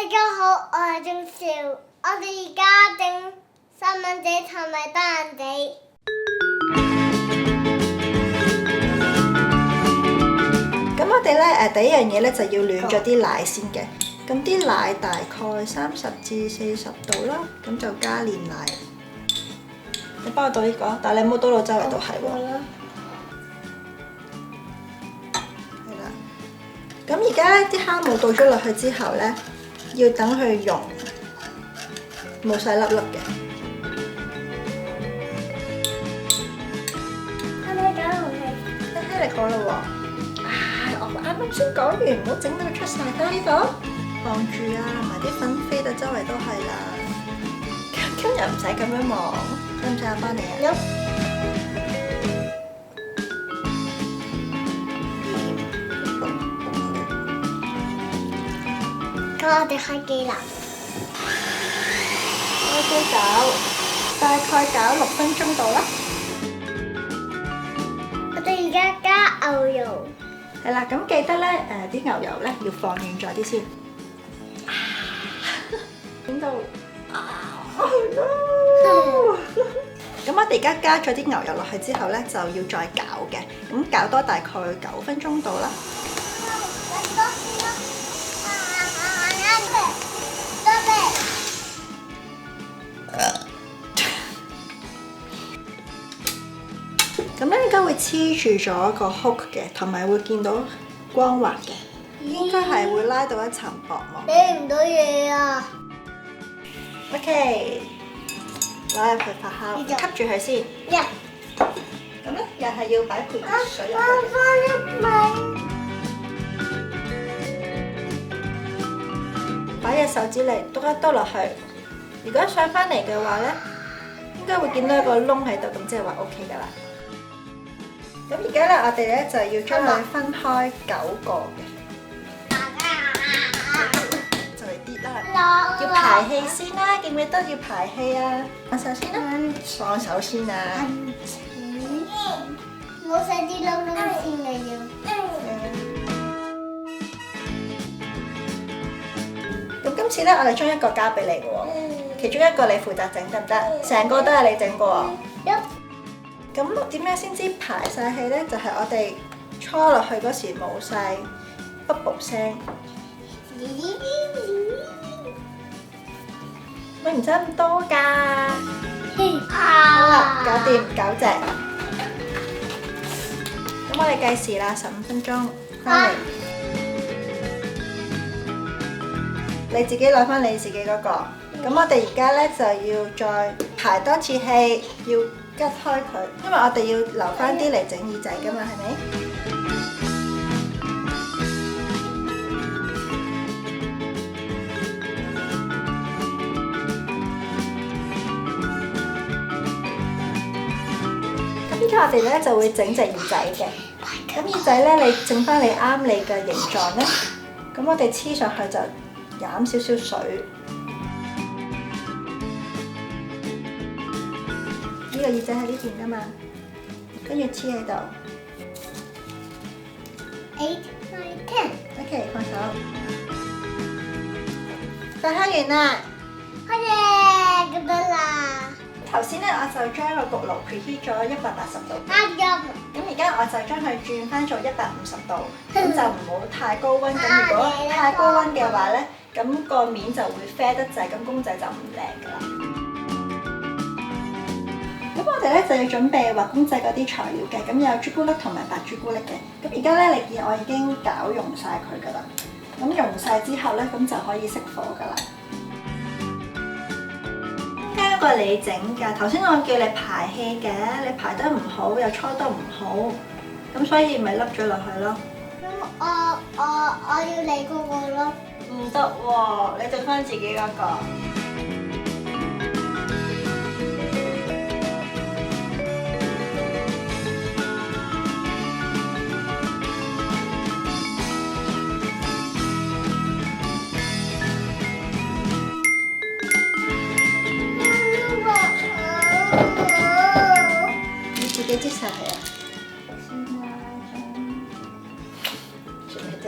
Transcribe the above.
大家好，我係鍾少，我哋而家整三蚊仔同埋單人仔。咁我哋咧第一樣嘢咧就要暖咗啲奶先嘅。咁啲奶大概30至40度啦，咁就加煉奶。你幫我倒呢個，但係你唔好倒到周圍都係喎。係啦。咁而家啲酵母倒咗落去之後咧，要等佢溶，冇晒粒粒嘅。係咪搞紅氣？聽你講啦喎。我啱啱先講完，唔好整到佢出晒啦呢度。望住啊，埋啲粉飛到周圍都係啦。今日唔使咁樣望，使唔使我幫你啊？咁我哋開機啦。開機搞，大概搞6分鐘到啦。我哋而家加牛油。係啦，咁記得咧啲牛油咧要放軟咗啲先。點到咁我哋而家加咗啲牛油落去之後咧，就要再攪嘅。咁攪多大概9分鐘到啦。咁咧應該會黐住咗個 hook 嘅，同埋會見到光滑嘅，應該係會拉到一層薄膜。俾唔到嘢啊！ OK， 攞入去發酵，吸住佢先。咁咧又係要擺盆水入去。擺隻手指嚟篤一篤落去。如果上翻嚟嘅話咧，應該會見到一個窿喺度，咁即係話 OK 噶啦。咁而家咧，我哋咧就要將佢分開9個嘅。就嚟跌啦！要排氣先啦，記唔記得要排氣啊？放手先啦，放手先啊！冇晒啲窿窿先嘅要。咁今次咧，我哋將一個交俾你嘅喎，其中一個你負責整得唔得？成個都係你整嘅喎。咁點樣先知排晒氣咧？就係我哋搓落去嗰時冇晒 bubble 聲。喂，唔使咁多㗎。好啦，搞掂9隻。咁我哋計時啦，15分鐘，翻嚟。你自己攞翻你自己嗰個。咁我哋而家咧就要再排多次氣，要吉開佢，因為我哋要留翻啲嚟整耳仔㗎嘛，係咪？咁依家我哋咧就會整隻耳仔嘅。咁耳仔咧，你整翻你啱你嘅形狀咧，咁我哋黐上去就飲少少水。呢個耳仔喺呢邊㗎嘛，跟住黐喺度。8、9、10。OK， 放手。發酵完啦。好嘢，咁得啦。頭先咧，我就將個焗爐 preheat 咗180度。咁而家我就將佢轉翻做150度，咁就唔好太高溫。咁如果太高溫嘅話咧，咁個面就會啡得滯，咁公仔就唔靚㗎啦。咁我哋咧就要準備畫公仔嗰啲材料嘅，咁有朱古力同埋白朱古力嘅。咁而家咧，你見我已經攪溶晒佢㗎啦。咁溶晒之後咧，咁就可以熄火㗎啦。呢個你整㗎，頭先我叫你排氣嘅，你排得唔好又搓得唔好，咁所以咪凹咗落去咯。咁我要你嗰個咯。唔得喎，你整翻自己嗰個。你擠晒佢啊！做咩啫？